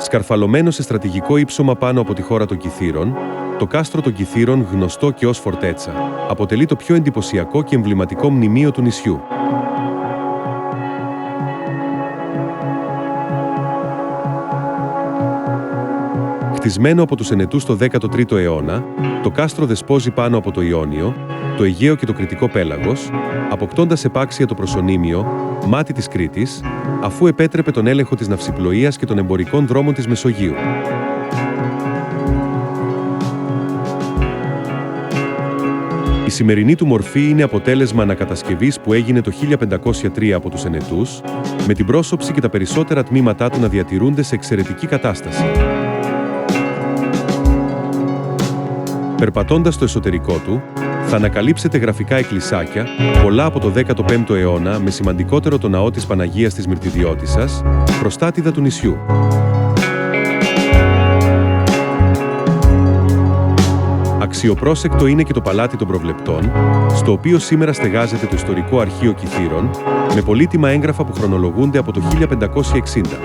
Σκαρφαλωμένο σε στρατηγικό ύψωμα πάνω από τη χώρα των Κυθύρων, το κάστρο των Κυθύρων, γνωστό και ως Φορτέτσα, αποτελεί το πιο εντυπωσιακό και εμβληματικό μνημείο του νησιού. Χτισμένο από τους Ενετούς το 13ο αιώνα, το κάστρο δεσπόζει πάνω από το Ιόνιο, το Αιγαίο και το Κρητικό πέλαγος, αποκτώντας επάξια το προσωνύμιο «Μάτι της Κρήτης», αφού επέτρεπε τον έλεγχο της ναυσιπλοείας και των εμπορικών δρόμων της Μεσογείου. Η σημερινή του μορφή είναι αποτέλεσμα ανακατασκευής που έγινε το 1503 από τους Ενετούς, με την πρόσωψη και τα περισσότερα τμήματά του να διατηρούνται σε εξαιρετική κατάσταση. Περπατώντας στο εσωτερικό του, θα ανακαλύψετε γραφικά εκκλησάκια, πολλά από το 15ο αιώνα, με σημαντικότερο το ναό της Παναγίας της Μυρτιδιώτισσας, προστάτηδα του νησιού. Αξιοπρόσεκτο είναι και το Παλάτι των Προβλεπτών, στο οποίο σήμερα στεγάζεται το Ιστορικό Αρχείο Κυθύρων, με πολύτιμα έγγραφα που χρονολογούνται από το 1560.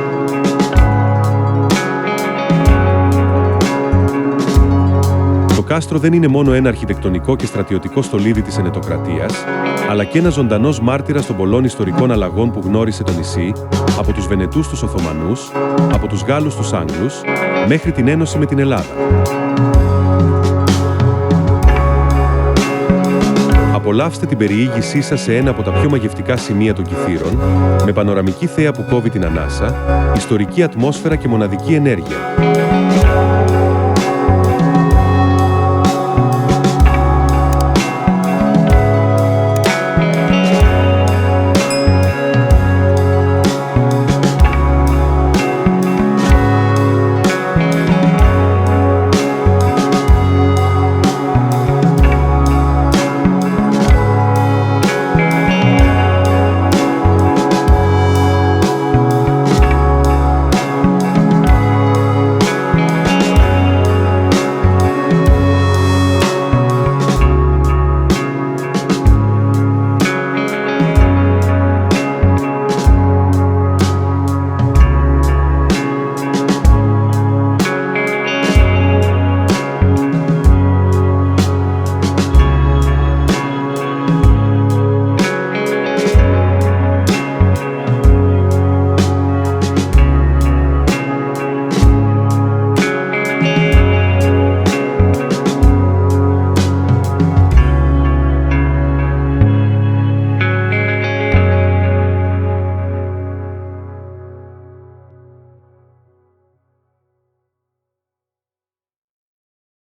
Το κάστρο δεν είναι μόνο ένα αρχιτεκτονικό και στρατιωτικό στολίδι της Ενετοκρατίας, αλλά και ένα ζωντανός μάρτυρας των πολλών ιστορικών αλλαγών που γνώρισε το νησί, από τους Βενετούς στους Οθωμανούς, από τους Γάλλους στους Άγγλους, μέχρι την ένωση με την Ελλάδα. Απολαύστε την περιήγησή σας σε ένα από τα πιο μαγευτικά σημεία των Κυθύρων, με πανοραμική θέα που κόβει την ανάσα, ιστορική ατμόσφαιρα και μοναδική ενέργεια.